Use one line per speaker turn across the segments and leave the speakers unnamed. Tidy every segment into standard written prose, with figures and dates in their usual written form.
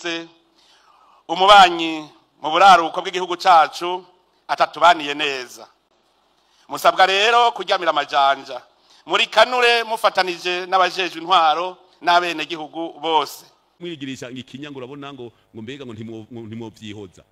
dufise umubanyi mu buraruko bw'igihugu cacu atatubaniye neza. Musabwa rero kuryamira amajanja muri kanure mufatanije n'abajejwe intwaro n'abene gihugu bose.
Mwigirisha ikinyanga urabona ngo mbega ngo ntimuvyihoza.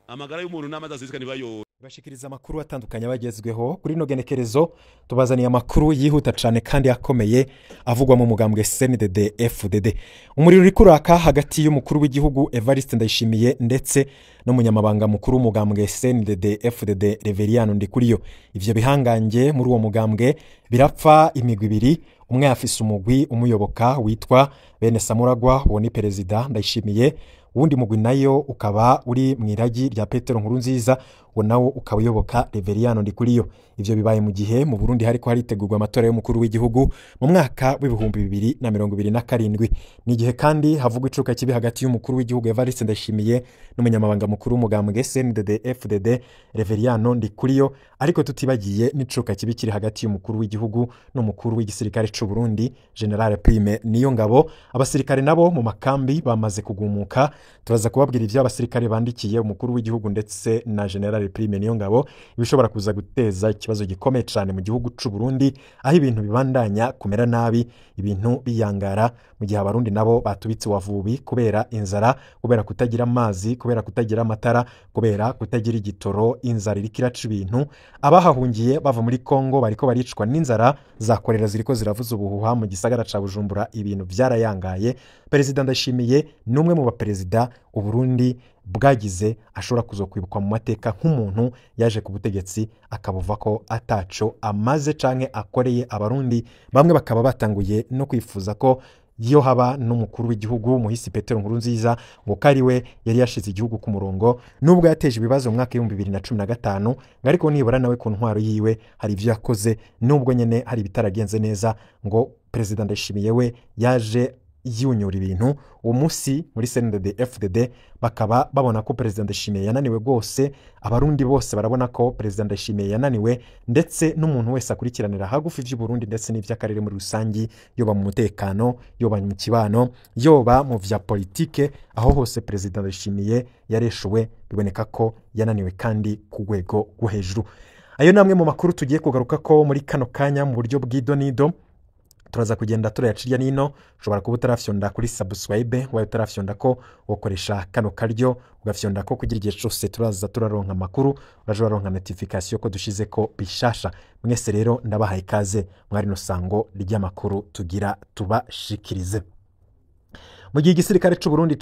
Amagara y'umuntu n'amazi asizika nibayo.
Bashikiriza amakuru atandukanye abagezweho kuri no genekerezo tubazaniye amakuru yihuta cyane kandi akomeye avugwa mu mugambwe CNDD FDD. Umuriro uri kuraka hagati y'umukuru w'igihugu Evariste Ndayishimiye ndetse n'umunyamabanga mukuru w'umugambwe CNDD FDD Reveriyano Ndikuriyo. Ivyo bihangange muri uwo mugambwe birapfa imigwi ibiri, umwe afise umugwi umuyoboka witwa Bene Samuragwa woni perezida Ndayishimiye, uwundi mugwi nayo ukaba uri mwiragi rya Petero Nkurunziza nawo ukaba uyoboka Reveriyano Ndikuriyo. Ivyo bibaye mu gihe mu Burundi hariko haritegurwa amatora y'umukuru w'igihugu mu mwaka w'ibihumbi 2027. Ni gihe kandi havugwa icuka kibi hagati y'umukuru w'igihugu Evariste Ndayishimiye n'umunyamabanga mukuru w'umugambwe CNDD FDD Reveriyano Ndikuriyo, ariko tutibagiye n'icuka kibi kiri hagati y'umukuru w'igihugu n'umukuru w'igisirikare c'u Burundi General Prime Niyongabo. Abasirikare nabo mu makambi bamaze kugumuka. Turaza kubabwira ivyo abasirikare bandikiye umukuru w'igihugu ndetse na General Prime Niyongabo ibishobora kuza guteza ikibazo gikomeye cyane mu gihugu c'u Burundi, aho ibintu bibandanya kumera nabi, ibintu biyangara mu gihe abarundi nabo batubitse wavubi kubera inzara, kubera kutagira amazi, kubera kutagira amatara, kubera kutagira igitoro. Inzara irikiraca ibintu. Abahahungiye bava muri Kongo bariko baricwa n'inzara, zakorera ziriko ziravuza ubuhuha mu gisagara ca Bujumbura. Ibintu byarayangaye. Perezida Ndayishimiye numwe mu baperezida Uburundi bwagize ashobora kuzokwibukwa mu mateka nk'umuntu yaje ku butegetsi akabuva ko ataco amaze canke akoreye abarundi. Bamwe bakaba batanguye no kwifuza ko iyo haba n'umukuru w'igihugu muhisi Petero Nkurunziza ngo kariwe yari yashize igihugu ku murongo, nubwo yateje ibibazo mu mwaka 2015, ariko nibura nawe ku ntwaro yiwe hari ivyo yakoze, nubwo nyene hari bitaragenze neza ngo Perezida Ndayishimiye we yaje yunyura ibintu. Uwo musi muri CNDD FDD bakaba babona ko Perezida Ndayishimiye yananiwe gose, abarundi bose barabona ko Perezida Ndayishimiye yananiwe, ndetse n'umuntu wese akurikiranira hagufi vy'u Burundi ndetse n'ivy'akarere muri rusangi, yoba mu mutekano, yoba mu kibano, yoba mu vya politike, aho hose Perezida Ndayishimiye yareshuwe. Biboneka ko yananiwe kandi ku rwego rwo hejuru. Ayo namwe mu makuru tugiye kugaruka ko muri kano kanya mu buryo bw'idonido. Turaza kugenda turayacirya nino. Ushobora kuba utarafyonda kuri subscribe, wayo utarafyonda ko ukoresha kano karyo ugafyonda ko kugira igihe cyose turaza turaronka amakuru, uraje uraronka notification ko dushize ko bishasha. Mwese rero ndabahaye ikaze mwari no sango ry'amakuru tugira tubashikirize. Mu gihe igisirikare c'u Burundi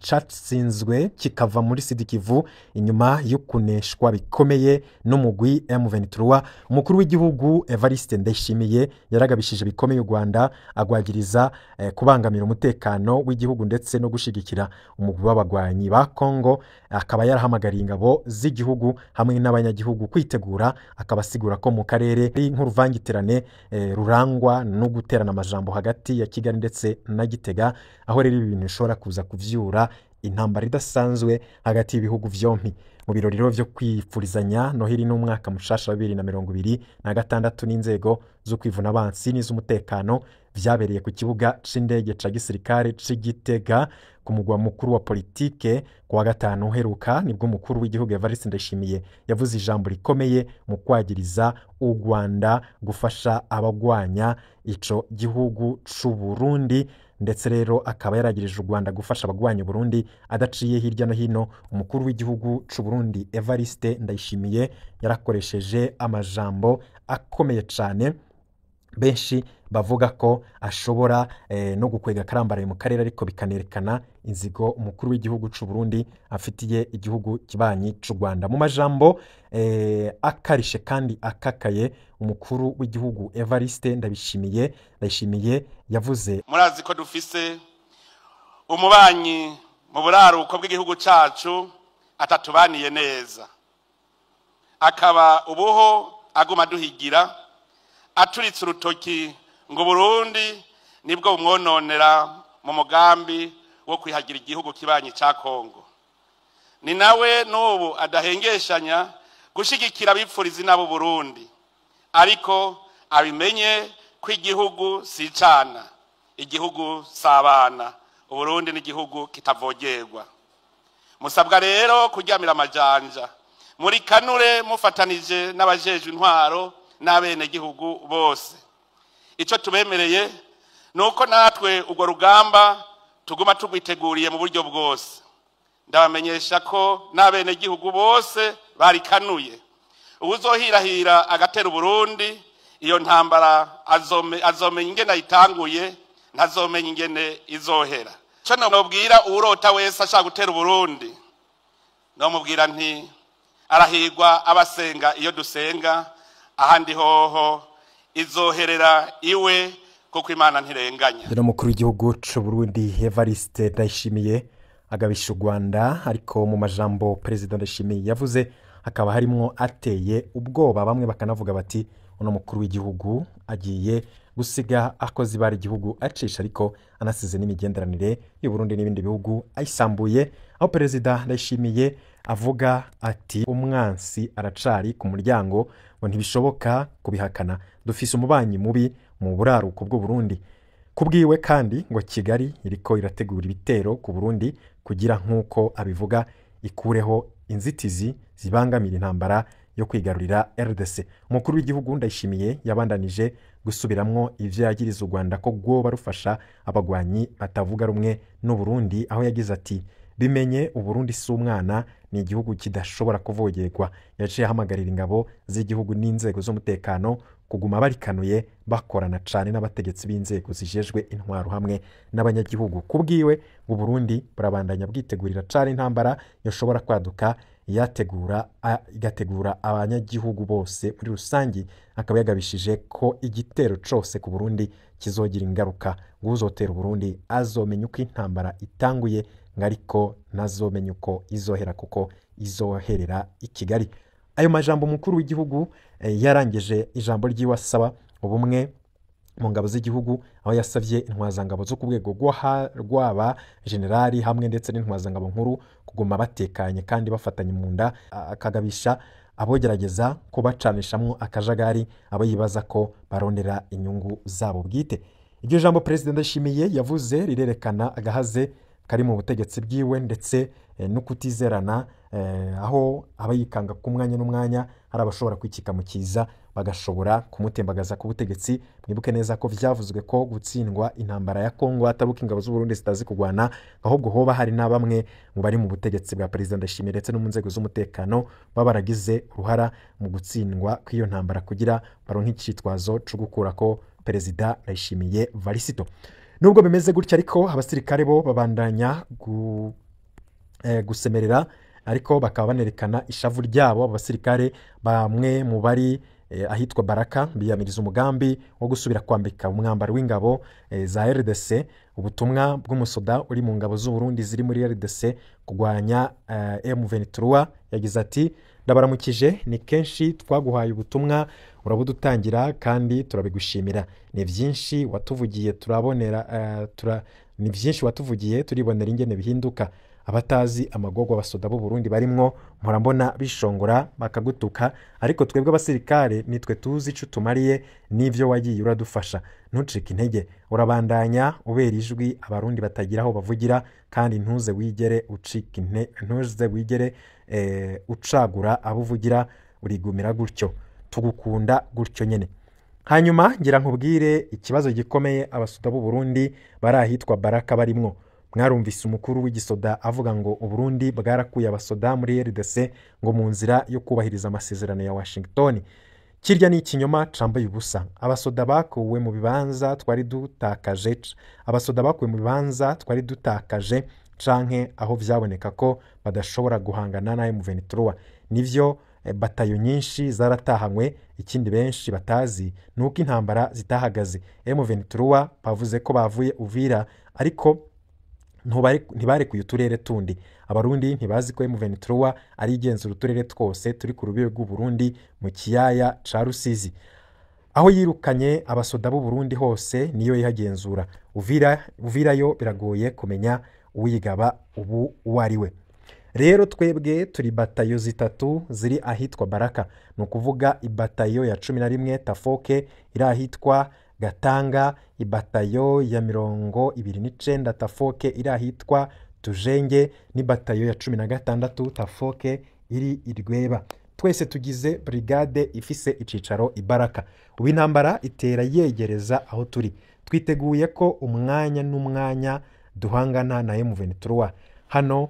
catsinzwe kikava muri Sidikivu inyuma yo kuneshwa bikomeye n'umugwi M23, umukuru w'igihugu Evariste Ndayishimiye yaragabishije bikomeye u Rwanda, agwagiriza kubangamira umutekano w'igihugu ndetse no gushigikira umugwi w'abagwanyi ba Kongo. Akaba yarahamagariye ingabo z'igihugu hamwe n'abanyagihugu kwitegura, akabasigura ko mu karere nk'uruvangitirane rurangwa no guterana amajambo hagati ya Kigali ndetse na Gitega, aho rero ibintu bishobora kuza kuvyura intambara idasanzwe hagati y'ibihugu vyompi. Mu birori rero vyo kwifurizanya Noheli n'umwaka mushasha wa 2026 n'inzego zo kwivuna abansi n'iz'umutekano vyabereye ku kibuga c'indege ca gisirikare c'Igitega ku mugwa mukuru wa politike kuwa gatanu uheruka. Nibwo umukuru w'igihugu Evariste Ndayishimiye yavuze ijambo rikomeye mu kwagiriza u Rwanda gufasha abagwanya ico gihugu c'u Burundi, ndetse rero akaba yaragirije u Rwanda gufasha abagwanya Burundi adaciye hirya no hino. Umukuru w'igihugu c'u Burundi Evariste Ndayishimiye yarakoresheje amajambo akomeye cyane, benshi bavuga ko ashobora no gukwega karambaraye mu karere, ariko bikanerekana inzigo umukuru w'igihugu c'u Burundi afitiye igihugu kibanyi c'u Rwanda. Mu majambo akarishe kandi akakaye, umukuru w'igihugu Evariste Ndayishimiye yavuze,
murazi ko dufise umubanyi mu buraruko bw'igihugu cacu atatubaniye neza, akaba ubuho aguma duhigira aturitse urutoki ngo Burundi nibwo bumwononera mu mugambi wo kwihagira igihugu kibanyi ca Kongo. Ni nawe n'ubu adahengeshanya gushigikira abipfuriza nabo Burundi, ariko abimenye ko igihugu si cana, igihugu sabana. Uburundi n'igihugu kitavogerwa. Musabwa rero kuryamira amajanja muri kanure mufatanije n'abajejwe intwaro n'abene gihugu bose. Ico tubemereye nuko natwe urwo rugamba tuguma tugwiteguriye mu buryo bwose. Ndabamenyesha ko n'abene gihugu bose barikanuye. Uzohirahira agatera Burundi iyo ntambara azomenya ingene ayitanguye, ntazomenya ingene izohera. Cyo nobwira urota wese ashaka gutera Burundi, nomubwira nti arahirwa abasenga iyo dusenga, ahandi hoho izoherera iwe kuko Imana ntirenganya.
Dore mukuru w'igihugu c'u Burundi Evariste Ndayishimiye agabisha u Rwanda, ariko mu majambo President Ndayishimiye yavuze hakaba harimo ateye ubwoba. Bamwe bakanavuga bati uno mukuru w'igihugu agiye gusiga akozi bari igihugu acisha, ariko anasize n'imigenderanire y'u Burundi n'ibindi bihugu ayisambuye. Aho President Ndayishimiye avuga ati umwansi aracari ku muryango, ngo ntibishoboka kubihakana, dufise umubanyi mubi mu buraruko bw'u Burundi. Kubwiwe kandi ngo Kigali iriko irategura ibitero ku Burundi kugira nk'uko abivuga ikureho inzitizi zibangamira intambara yo kwigarurira RDC. Umukuru w'igihugu Ndayishimiye yabandanije gusubiramwo ivyo yagiriza u Rwanda ko gwoba rufasha abagwanyi batavuga rumwe n'u Burundi, aho yagize ati bimenye u Burundi si umwana, ni igihugu kidashobora kuvogerwa. Yaciye ahamagarira ingabo z'igihugu n'inzego z'umutekano kuguma barikanuye bakorana cane n'abategetsi b'inzego zijejwe intwaro hamwe n'abanyagihugu. Kubwiwe u Burundi burabandanya bwitegurira cane intambara yoshobora kwaduka, igategura abanyagihugu bose muri rusangi. Akaba yagabishije ko igitero cose ku Burundi kizogira ingaruka, ngo uzotera Burundi azomenya uko intambara itanguye, ngariko nazomenya uko izohera kuko izoherera i Kigali. Ayo majambo mukuru w'igihugu yarangije ijambo ry'iwasaba ubumwe mu ngabo z'igihugu, aho yasavye intwazangabo zo ku rwego rw'aba generali hamwe ndetse n'intwazangabo nkuru kuguma batekanye kandi bafatanye mu nda. Akagabisha abogerageza kubacanishamwo akajagari, abo yibaza ko barondera inyungu zabo bwite. Iryo jambo President Ndayishimiye yavuze rirerekana agahaze kari mu butegetsi bwiwe ndetse no kutizerana, aho abayikanga ku mwanya n'umwanya hari abashobora kwikika mu kiza bagashobora kumutembagaza ku butegetsi. Mwibuke neza ko vyavuzwe ko gutsindwa intambara ya Kongo atabuka ingabo z'u Burundi zitazi kugwana, ahubwo hoba hari na bamwe mu bari mu butegetsi bwa President Ndayishimiye ndetse no mu nzego z'umutekano babaragize uruhara mu gutsindwa kw'iyo ntambara kugira baronke icitwazo cyo gukura ko President Ndayishimiye Varisito. Nubwo bimeze gutya ariko abasirikare bo babandanya gusemerera, ariko bakaba banerekana ishavu ryabo. Abasirikare bamwe mu bari ahitwa Baraka biyamiriza umugambi wo gusubira kwambika umwambaro w'ingabo za RDC. Ubutumwa bw'umusoda uri mu ngabo z'u Burundi ziri muri RDC kugwanya M23 yagize ati ndabaramukije, ni kenshi twaguhaye ubutumwa urabudutangira kandi turabigushimira. Ni byinshi watuvugiye turibonera ingene bihinduka. Abatazi amagorwa abasoda b'u Burundi barimwo murambona bishongora bakagutuka, ariko twebwe abasirikare nitwe tuzi ico tumariye n'ivyo wagiye uradufasha. Ntucike intege, urabandanya ubera ijwi abarundi batagira aho bavugira, kandi ntuze wigere ucagura abo uvugira, urigumira gutyo, tugukunda gutyo nyene. Hanyuma ngira nkubwire ikibazo gikomeye abasoda b'u Burundi barahitwa Baraka barimwo. Mwarumvise umukuru w'igisoda avuga ngo u Burundi bwarakuye abasoda muri RDC ngo mu nzira yo kubahiriza amasezerano ya Washington. Kirya ni ikinyoma cambaye ubusa. Abasoda bakuwe mu bibanza twari dutakaje canke aho vyaboneka ko badashobora guhangana na M23. Nivyo batayo nyinshi zaratahanywe. Ikindi benshi batazi nuko intambara zitahagaze. M23 bavuze ko bavuye Uvira, ariko ntibarekuye uturere tundi. Abarundi ntibazi ko M23 ari igenzura uturere twose turi ku rubibe rw'u Burundi mu kiyaya ca Rusizi. Aho yirukanye abasoda b'u Burundi hose niyo yihagenzura. Uvira yo biragoye kumenya uwigaba ubu uwariwe. Rero twebwe turi batayo zitatu ziri ahitwa Baraka, no kuvuga ibatayo ya 11 Tafoke iri ahitwa Gatanga ibatayo ya 29 Tafoke iri ahitwa Tujenge n'ibatayo ya 16 Tafoke iri Irweba. Twese tugize brigade ifise icicaro Ibaraka. Ubu intambara itera yegereza aho turi. Twiteguye ko umwanya n'umwanya duhangana na M23. Hano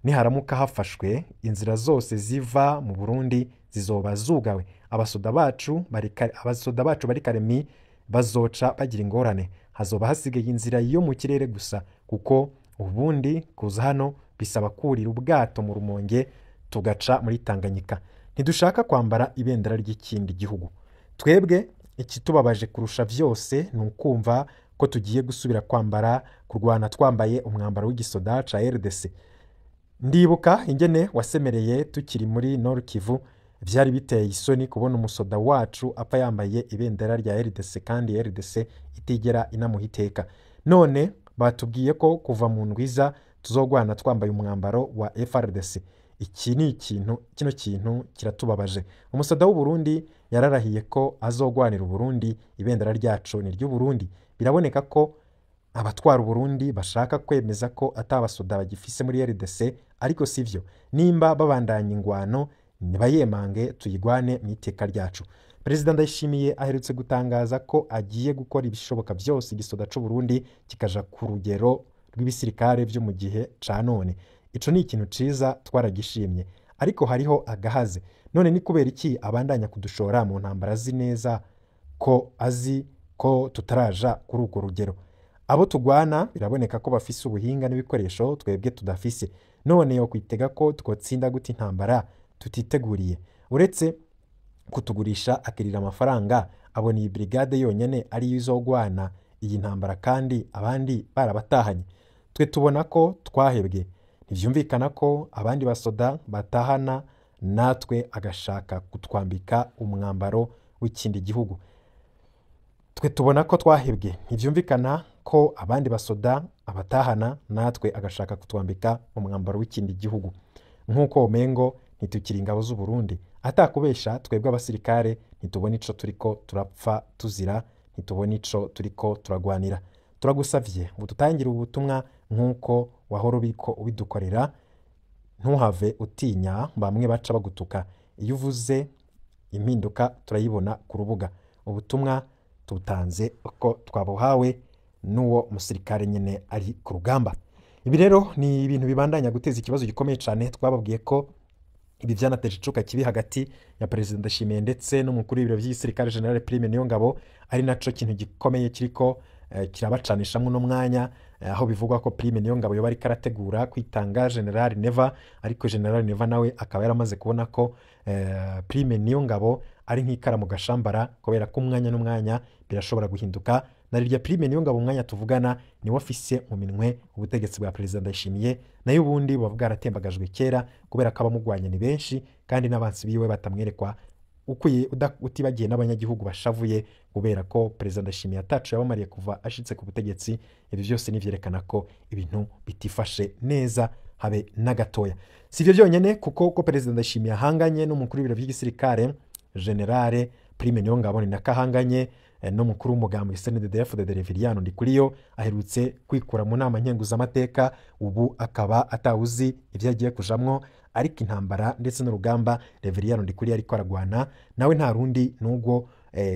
niharamuka hafashwe inzira zose ziva mu Burundi zizoba zugawe. Abasoda bacu bari Karemi bazoca bagira ingorane. Hazoba hasigaye inzira yo mu kirere gusa, kuko ubundi kuza hano bisaba kurira ubwato mu Rumonge tugaca muri Tanganyika. Ntidushaka kwambara ibendera ry'ikindi gihugu. Twebwe ikitubabaje kurusha vyose ni ukumva ko tugiye gusubira kurwana twambaye umwambaro w'igisoda ca RDC. Ndibuka ingene wasemereye tukiri muri Nord Kivu, vyari biteye isoni kubona umusoda wacu apfa yambaye ibendera rya RDC kandi RDC itigera inamuhiteka. None batubwiye ko kuva mu ndwiza tuzogwana twambaye umwambaro wa FRDC. Kino kintu kiratubabaje. Umusoda w'u Burundi yararahiye ko azogwanira u Burundi, ibendera ryacu ni ry'u Burundi. Biraboneka ko abatwara u Burundi bashaka kwemeza ko atabasoda bagifise muri RDC, ariko sivyo. Nimba babandanya ingwano nibayemange tuyigwane mu iteka ryacu. Perezida Ndayishimiye aherutse gutangaza ko agiye gukora ibishoboka byose igisoda c'u Burundi kikaja ku rugero rw'ibisirikare byo mu gihe ca none. Ico ni ikintu ciza twaragishimye, ariko hariho agahaze. None ni kubera iki abandanya kudushora mu ntambara neza ko azi ko tutaraja kuri urwo rugero? Abo tugwana biraboneka ko bafise ubuhinga n'ibikoresho twebwe tudafise. None yo kwitega ko twotsinda gute intambara tutiteguriye? Uretse kutugurisha akirira amafaranga, abona iyi brigade yonyene ari izogwana iyi ntambara kandi abandi barabatahanye. Twe tubona ko twahebwe. Ntivyumvikana ko abandi basoda batahana natwe agashaka kutwambika umwambaro w'ikindi gihugu. Twe tubona ko twahebwe. Ntivyumvikana ko abandi basoda abatahana natwe agashaka kutwambika umwambaro w'ikindi gihugu. Nkuko umengo ntitukiri ingabo z'u Burundi. Atakubesha twebwe abasirikare ntitubona ico turiko turapfa tuzira, ntitubona ico turiko turagwanira. Turagusavye ngo tutangire ubutumwa nkuko wahora ubiko ubidukorera. Ntuhave utinya bamwe baca bagutuka. Iyo uvuze impinduka turayibona ku rubuga. Ubutumwa tutanze uko twabuhawe n'uwo musirikare nyene ari ku rugamba. Ibi rero ni ibintu bibandanya guteza ikibazo gikomeye cyane. Twababwiye ko ibi byanateje icuka kibi hagati ya Perezida Ndayishimiye ndetse n'umukuru w'ibiro by'igisirikare General Prime Niyongabo, ari naco kintu gikomeye kiriko kirabacanishamwe no mwanya, aho bivugwa ko Prime Niyongabo yo bari karategura kwitanga General Neva, ariko General Neva nawe akaba yaramaze kubona ko Prime Niyongabo ari nk'ikara mu gashambara, kubera ko umwanya n'umwanya birashobora guhinduka. Narirya Prime Niyongabo umwanya tuvugana ni wafise mu minwe ubutegetsi bwa Perezida Ndayishimiye, nayo ubundi bavuga aratembagajwe kera kubera ko abamugwanya ni benshi kandi n'abansi biwe batamwerekwa ukuye utibagiye n'abanyagihugu bashavuye kubera ko Perezida Ndayishimiye atacu yabamariye kuva ashitse ku butegetsi. Ibi byose nivyerekana ko ibintu bitifashe neza habe na gatoya. Sivyo byonyene, kuko ko Perezida Ndayishimiye ahanganye n'umukuru w'ibiro by'igisirikare General Prime Niyongabo ni nakahanganye no mukuru w'umugambi CNDD-FDD Reveriyano Ndikuriyo aherutse kwikura mu nama nkenguzamateka. Ubu akaba atawuzi ivyo agiye kujamwo, ariko intambara ndetse n'urugamba Reveriyano Ndikuriyo ariko aragwana nawe nta rundi nubwo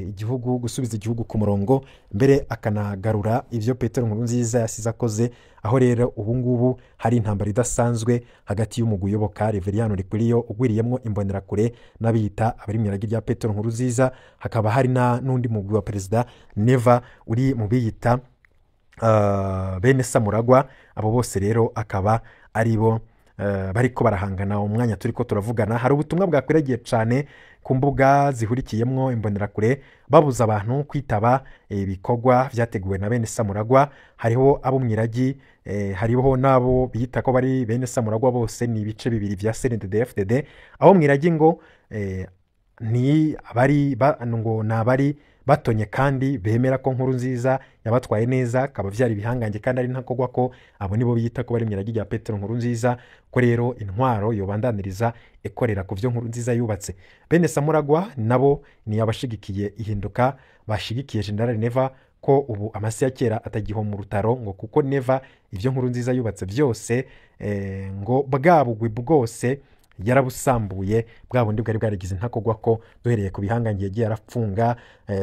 igihugu gusubiza igihugu ku murongo, mbere akanagarura ivyo Petero Nkurunziza yasize akoze. Aho rero ubu ngubu hari intambara idasanzwe hagati y'umugwi uyoboka Reveriyano Ndikuriyo ugwiriyemwo imbonerakure n'abiyita abari mu iragi rya Petero Nkurunziza. Hakaba hari n'undi mugwi wa Perezida Neva uri mu biyita bene Samuragwa. Abo bose rero akaba aribo bariko barahangana umwanya turiko turavugana. Hari ubutumwa bwakwiragiye cyane ku mbuga zihurikiyemwo imbonerakure babuza abantu kwitaba ibikorwa vyateguwe na bene Samuragwa. Hariho abo mwiragi, hariho nabo biyita ko bari bene Samuragwa. Bose ni ibice bibiri vya CNDD-FDD. Abo mwiragi ngo ni abari ngo nabari batonye kandi bemera ko Nkurunziza yabatwaye neza akaba vyari ibihangange kandi ari ntakogwa ko abo nibo biyita ko bari mwiragi rya Petero Nkurunziza ko rero intwaro yobandaniriza ikorera ku vyo Nkurunziza yubatse. Bene Samuragwa nabo ni abashigikiye ihinduka, bashigikiye General Neva ko ubu amasi ya kera atagiho mu rutaro, ngo kuko Neva ivyo Nkurunziza yubatse byose ngo bwabugwi bwose yarabusambuye, bwa bundi bwari bwarigize ntakogwa ko duhereye ku bihangange yagiye arafunga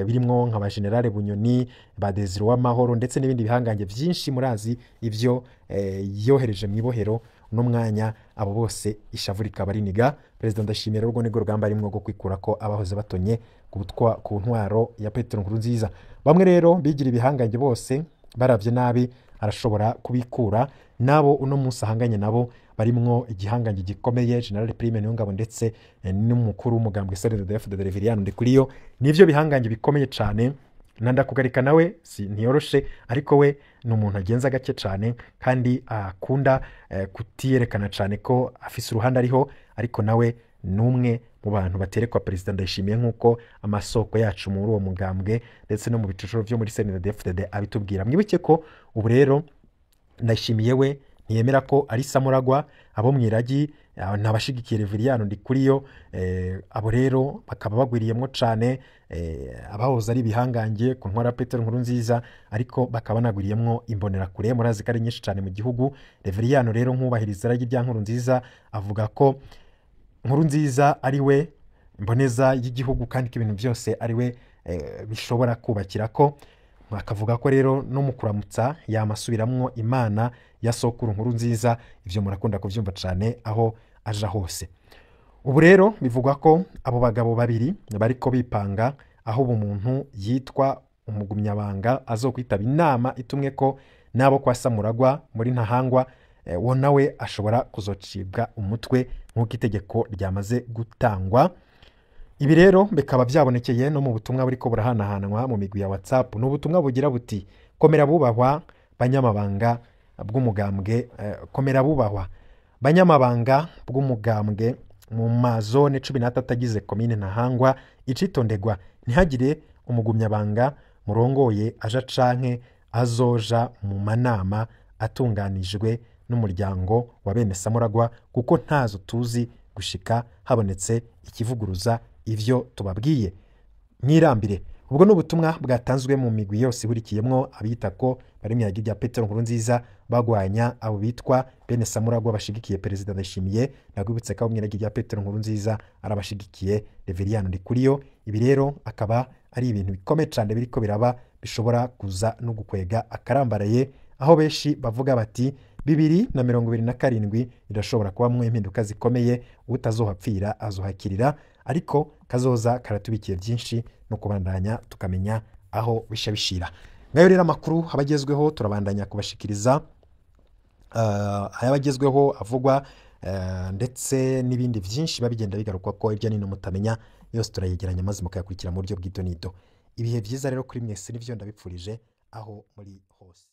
birimwo nka ba General Bunyoni, ba Desire w'amahoro ndetse n'ibindi bihangange byinshi murazi ivyo yohereje mu ibohero no mwanya abo bose ishavu rikaba riniga. President Ndashimira rwo nego rugamba arimwo go kwikura ko abahoze batonye ku ntwaro ya Petero Nkurunziza. Bamwe rero bigira ibihangange bose baravye nabi arashobora kubikura nabo uno munsi ahanganye nabo barimwo igihangange gikomeye General Prime Niyongabo ndetse n'umukuru w'umugambwe CNDD-FDD Reverien Ndikuriyo. Nivyo bihangange bikomeye cyane, nanda kugarika nawe ntiyoroshe, ariko we ni umuntu agenza gake cyane kandi akunda kutiyerekana cyane ko afise uruhande ariho, ariko nawe numwe mu bantu baterekwa President Ndayishimiye nkuko amasoko yacu muri uwo mugambwe ndetse no mu biciciro byo muri CNDD-FDD abitubwira. Mwibuke ko ubu rero Ndayishimiye we ntiyemera ko ari Samuragwa, abo mwiragi nabashigikiye Reverien Ndikuriyo, abo rero bakaba bagwiriyemwo cyane abahoze ari bihangange ku ntwara Petero Nkurunziza, ariko bakaba nagwiriyemwo imbonera kure murazi kari nyinshi cyane mu gihugu. Reverien rero nkubahiriza ragi rya Nkurunziza avuga ko Nkurunziza ari we mboneza y'igihugu kandi ibintu byose ari we bishobora kubakira ko, akavuga ko rero no mukuramutsa yamasubiramwo Imana ya sokuru Nkurunziza. Ivyo murakunda kuvyumva cyane aho aja hose. Ubu rero bivugwa ko abo bagabo babiri bariko bipanga aho umuntu yitwa umugumyabanga azokwitaba inama itumwe ko nabo kwa Samuragwa muri Ntahangwa, wo nawe ashobora kuzocibwa umutwe nk'uko itegeko ryamaze gutangwa. Ibi rero bikaba byabonekeye no mu butumwa buriko burahanahanwa mu migwi ya WhatsApp. N'ubutumwa bugira buti komera bubahwa banyamabanga bw'umugambwe, komera bubahwa banyamabanga bw'umugambwe mu mazone 13 agize komine Ntahangwa, icitondegwa ntihagire umugumyabanga murongoye aja canke azoja mu manama atunganijwe n'umuryango wa bene Samuragwa, kuko ntazo tuzi gushika habonetse ikivuguruza ivyo tubabwiye. Mwirambire. Ubwo n'ubutumwa bwatanzwe mu migwi yose ihurikiyemwo abita ko bari mwiragi rya Petero Nkurunziza bagwanya abo bitwa bene Samuragwa bashigikiye President Ndayishimiye. Nagwibutse ko mwiragi rya Petero Nkurunziza arabashigikiye Reverien Ndikuriyo. Ibi rero akaba ari ibintu bikomeye cyane biriko biraba bishobora kuza no gukwega akarambaraye, aho beshi bavuga bati 2027 irashobora kuba mwe impinduka zikomeye, utazohapfira azohakirira, ariko kazoza karatubikiye byinshi no kubandanya tukamenya aho bishabishira. Ngayo rero amakuru abagezweho turabandanya kubashikiriza ayabagezweho avugwa ndetse n'ibindi byinshi babigenda bigaruka ko ibyo nino mutamenya yose turayegeranya maze mukayakurikira mu buryo bw'idonito. Ibihe byiza rero kuri mwese n'ivyo ndabipfurije aho muri hose.